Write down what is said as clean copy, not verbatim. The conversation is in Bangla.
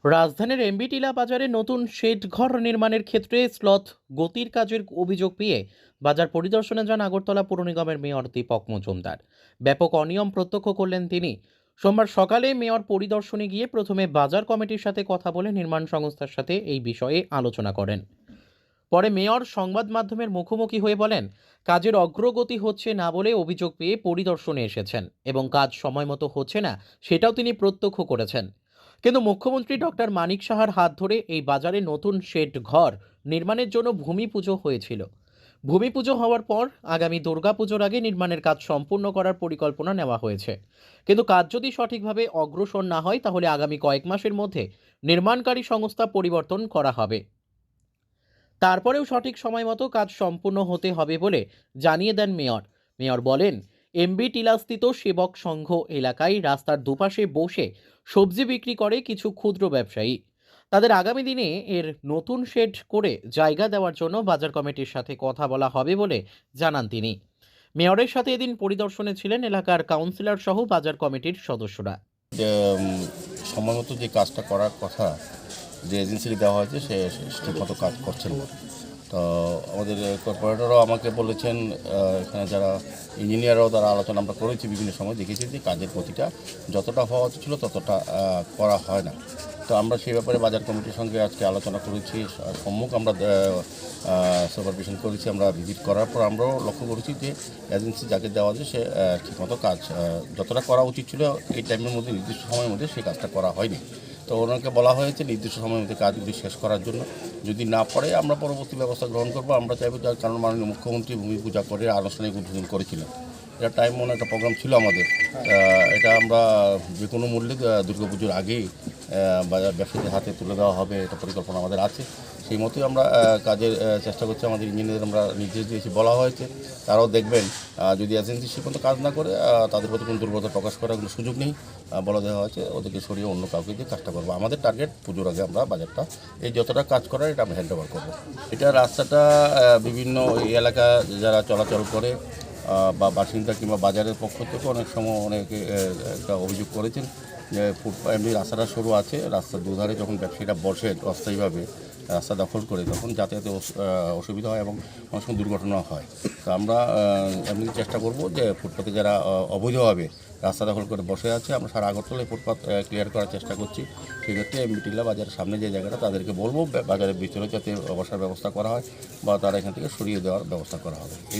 রাজধানীর এমবি টিলা বাজারে নতুন শেড ঘর নির্মাণের ক্ষেত্রে স্লথ গতির কাজের অভিযোগ পেয়ে বাজার পরিদর্শনে যান আগরতলা পৌর নিগমের মেয়র দীপক মজুমদার। ব্যাপক অনিয়ম প্রত্যক্ষ করলেন তিনি। সোমবার সকালে মেয়র পরিদর্শনে গিয়ে প্রথমে বাজার কমিটির সাথে কথা বলে নির্মাণ সংস্থার সাথে এই বিষয়ে আলোচনা করেন। পরে মেয়র সংবাদ মাধ্যমের মুখোমুখি হয়ে বলেন, কাজের অগ্রগতি হচ্ছে না বলে অভিযোগ পেয়ে পরিদর্শনে এসেছেন এবং কাজ সময় মতো হচ্ছে না সেটাও তিনি প্রত্যক্ষ করেছেন। কিন্তু মুখ্যমন্ত্রী ডক্টর মানিক সাহার হাত ধরে এই বাজারে নতুন শেড ঘর নির্মাণের জন্য ভূমি পুজো হয়েছিল। ভূমি পুজো হওয়ার পর আগামী দুর্গাপুজোর আগে নির্মাণের কাজ সম্পূর্ণ করার পরিকল্পনা নেওয়া হয়েছে। কিন্তু কাজ যদি সঠিকভাবে অগ্রসর না হয় তাহলে আগামী কয়েক মাসের মধ্যে নির্মাণকারী সংস্থা পরিবর্তন করা হবে। তারপরেও সঠিক সময় মতো কাজ সম্পূর্ণ হতে হবে বলে জানিয়ে দেন মেয়র। মেয়র বলেন, এমবি টিলাস্থিত সেবক সংঘ এলাকায় রাস্তার দুপাশে বসে সবজি বিক্রি করে কিছু ক্ষুদ্র ব্যবসায়ী। তাদের আগামী দিনে এর নতুন শেড করে জায়গা দেওয়ার জন্য বাজার কমিটির সাথে কথা বলা হবে বলে জানান তিনি। মেয়রের সাথে এদিন পরিদর্শনে ছিলেন এলাকার কাউন্সিলর সহ বাজার কমিটির সদস্যরা। যে সময় মতো যে কাজটা করার কথা যে এজেন্সিকে দেওয়া হয়েছে সে ঠিকমতো কাজ করছেন না। তো আমাদের কর্পোরেটরও আমাকে বলেছেন, এখানে যারা ইঞ্জিনিয়াররাও তারা আলোচনা আমরা করেছি, বিভিন্ন সময় দেখেছি যে কাজের গতিটা যতটা হওয়া উচিত ছিল ততটা করা হয় না। তো আমরা সেই ব্যাপারে বাজার কমিটির সঙ্গে আজকে আলোচনা করেছি, সম্মুখ আমরা সুপারভিশন করেছি। আমরা ভিজিট করার পর আমরাও লক্ষ্য করেছি যে এজেন্সি যাকে দেওয়া যায় সে ঠিকমতো কাজ যতটা করা উচিত ছিল এই টাইমের মধ্যে, নির্দিষ্ট সময়ের মধ্যে সেই কাজটা করা হয়নি। তো ওনাকে বলা হয়েছে নির্দিষ্ট সময়ের মধ্যে কাজগুলি শেষ করার জন্য। যদি না পারে আমরা পরবর্তী ব্যবস্থা গ্রহণ করবো। আমরা চাইবো, যার কারণ মাননীয় মুখ্যমন্ত্রী ভূমি পূজা করে আনুষ্ঠানিক উদ্বোধন করেছিলেন। এটা টাইম মনে একটা প্রোগ্রাম ছিল আমাদের। এটা আমরা যে কোনো মূল্যে দুর্গাপুজোর আগেই বাজার ব্যবসায়ীদের হাতে তুলে দেওয়া হবে, এটা পরিকল্পনা আমাদের আছে। সেই মতোই আমরা কাজের চেষ্টা করছি। আমাদের ইঞ্জিনিয়ারদের আমরা নির্দেশ দিয়েছি, বলা হয়েছে তারাও দেখবেন। যদি এজেন্সি সে পর্যন্ত কাজ না করে তাদের প্রতি কোনো দুর্বলতা প্রকাশ করার কোনো সুযোগ নেই, বলা দেওয়া হয়েছে ওদেরকে সরিয়ে অন্য কাউকে দিয়ে কাজটা করবো। আমাদের টার্গেট পুজোর আগে আমরা বাজারটা এই যতটা কাজ করার এটা আমরা হ্যান্ড ওভার করবো। এটা রাস্তাটা বিভিন্ন এলাকা যারা চলাচল করে বা বাসিন্দা কিংবা বাজারের পক্ষ থেকে অনেক সময় অনেকে একটা অভিযোগ করেছেন যে এমনি রাস্তাটা সরু আছে, রাস্তার দুধারে যখন ব্যবসায়ীরা বসে অস্থায়ীভাবে রাস্তা দখল করে তখন যাতায়াতে অসুবিধা হয় এবং অনেক সময় দুর্ঘটনা হয়। তো আমরা এমনি চেষ্টা করব যে ফুটপাতে যারা অবৈধভাবে রাস্তা দখল করে বসে আছে, আমরা সারা আগরতলায় ফুটপাত ক্লিয়ার করার চেষ্টা করছি। সেক্ষেত্রে এমবি টিলা বাজারের সামনে যে জায়গাটা তাদেরকে বলবো বাজারের ভিতরে যাতে বসার ব্যবস্থা করা হয় বা তারা এখান থেকে সরিয়ে দেওয়ার ব্যবস্থা করা হবে।